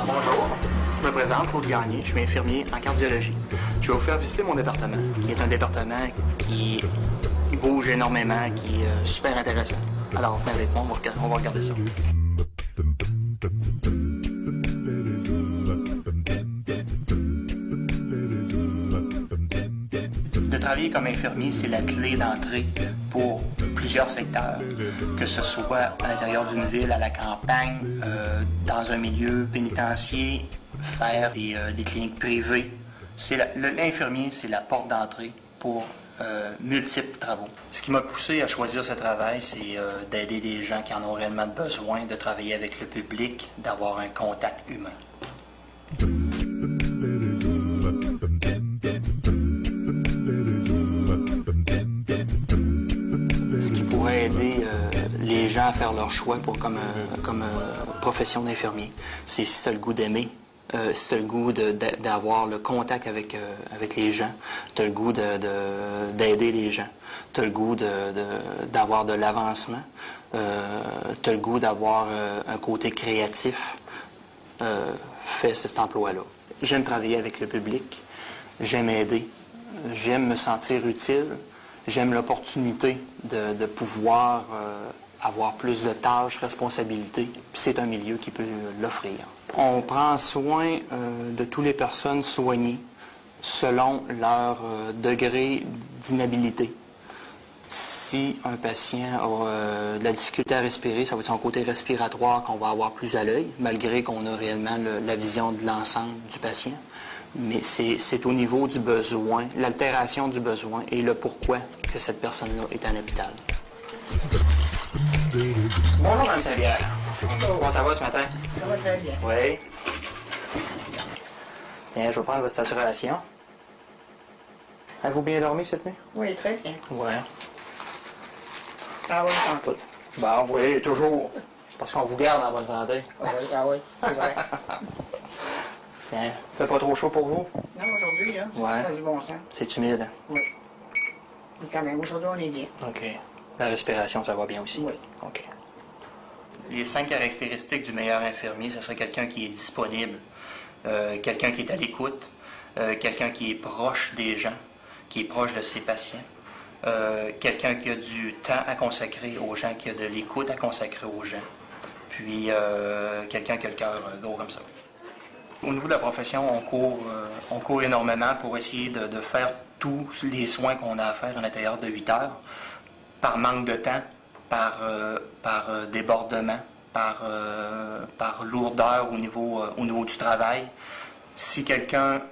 Bonjour, je me présente, Claude Gagné, je suis infirmier en cardiologie. Je vais vous faire visiter mon département, qui est un département qui bouge énormément, qui est super intéressant. Alors, venez avec moi, on va regarder ça. De travailler comme infirmier, c'est la clé d'entrée pour plusieurs secteurs, que ce soit à l'intérieur d'une ville, à la campagne, dans un milieu pénitentiaire, faire des cliniques privées. L'infirmier, c'est la porte d'entrée pour multiples travaux. Ce qui m'a poussé à choisir ce travail, c'est d'aider des gens qui en ont réellement besoin, de travailler avec le public, d'avoir un contact humain. Ce qui pourrait aider les gens à faire leur choix comme profession d'infirmier, c'est si tu as le goût d'aimer, si tu as le goût d'avoir le contact avec les gens, tu as le goût d'aider les gens, tu as le goût d'avoir de l'avancement, tu as le goût d'avoir un côté créatif, fais cet emploi-là. J'aime travailler avec le public, j'aime aider, j'aime me sentir utile. J'aime l'opportunité de pouvoir avoir plus de tâches, responsabilités. C'est un milieu qui peut l'offrir. On prend soin de toutes les personnes soignées selon leur degré d'inhabilité. Si un patient a de la difficulté à respirer, ça va être son côté respiratoire qu'on va avoir plus à l'œil, malgré qu'on a réellement la vision de l'ensemble du patient. Mais c'est au niveau du besoin, l'altération du besoin et le pourquoi que cette personne-là est en hôpital. Bonjour, Mme Saint-Pierre. Comment ça va ce matin? Ça va très bien. Oui. Bien, je vais prendre votre saturation. Avez-vous bien dormi cette nuit? Oui, très bien. Oui. Ah oui, sans doute. Bon, oui, toujours. Parce qu'on vous garde en bonne santé. Ah oui, c'est vrai. Tiens, fait pas trop chaud pour vous? Non, aujourd'hui, là, Ouais. ça a du bon sens. C'est humide? Oui. Mais quand même, aujourd'hui, on est bien. OK. La respiration, ça va bien aussi? Oui. OK. Les 5 caractéristiques du meilleur infirmier, ce serait quelqu'un qui est disponible, quelqu'un qui est à l'écoute, quelqu'un qui est proche des gens, qui est proche de ses patients, quelqu'un qui a du temps à consacrer aux gens, qui a de l'écoute à consacrer aux gens, puis quelqu'un qui a le cœur gros comme ça. Au niveau de la profession, on court énormément pour essayer de faire tous les soins qu'on a à faire à l'intérieur de 8 heures, par manque de temps, par débordement, par lourdeur au niveau du travail. Si quelqu'un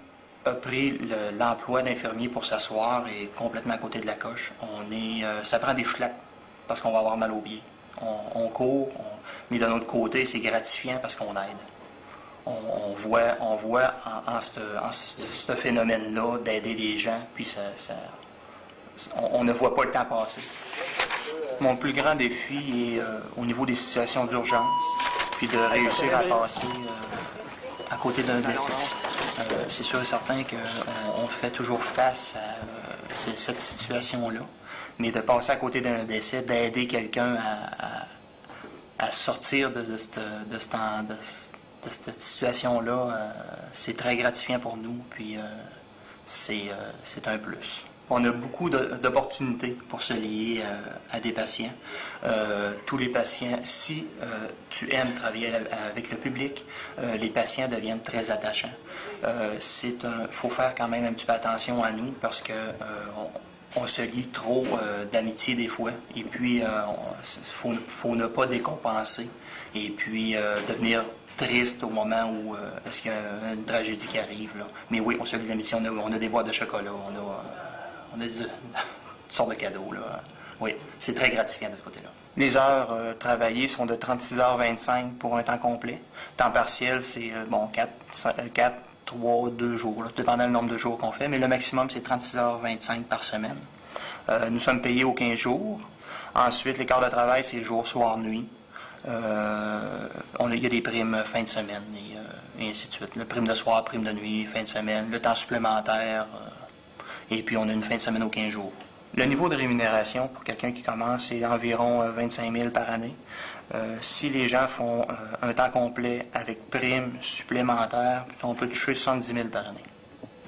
a pris l'emploi d'infirmier pour s'asseoir et complètement à côté de la coche, ça prend des schlacs parce qu'on va avoir mal aux pieds. On court, mais de notre côté, c'est gratifiant parce qu'on aide. On voit en ce phénomène-là d'aider les gens, puis on ne voit pas le temps passer. Mon plus grand défi est au niveau des situations d'urgence, puis de réussir à passer à côté d'un décès. C'est sûr et certain qu'on fait toujours face à cette situation-là, mais de passer à côté d'un décès, d'aider quelqu'un à sortir de cette situation-là, c'est très gratifiant pour nous, puis c'est un plus. On a beaucoup d'opportunités pour se lier à des patients. Tous les patients, si tu aimes travailler avec le public, les patients deviennent très attachants. Faut faire quand même un petit peu attention à nous parce que on se lie trop d'amitié des fois. Et puis, faut ne pas décompenser. Et puis, devenir triste au moment où est-ce qu'il y a une tragédie qui arrive. Là. Mais oui, on se lie d'amitié. On a des boîtes de chocolat. On a toutes sortes de cadeaux. Là. Oui, c'est très gratifiant de ce côté-là. Les heures travaillées sont de 36h25 pour un temps complet. Temps partiel, c'est 4, 3, 2 jours, là, dépendant du nombre de jours qu'on fait, mais le maximum, c'est 36h25 par semaine. Nous sommes payés aux 15 jours. Ensuite, les quarts de travail, c'est jour, soir, nuit. Il y a des primes fin de semaine et ainsi de suite. Le prime de soir, prime de nuit, fin de semaine, le temps supplémentaire, et puis on a une fin de semaine aux 15 jours. Le niveau de rémunération pour quelqu'un qui commence, c'est environ 25 000 par année. Si les gens font un temps complet avec prime supplémentaire, on peut toucher 70 000 par année.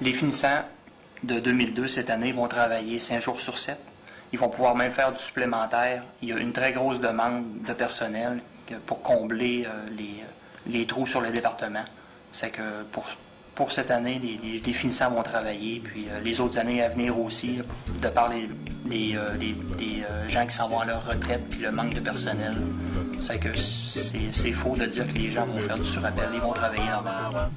Les finissants de 2002 cette année vont travailler 5 jours sur 7. Ils vont pouvoir même faire du supplémentaire. Il y a une très grosse demande de personnel pour combler les trous sur le département. C'est que pour cette année, les finissants vont travailler, puis les autres années à venir aussi, de par les gens qui s'en vont à leur retraite, puis le manque de personnel. C'est que c'est faux de dire que les gens vont faire du surappel, ils vont travailler normalement.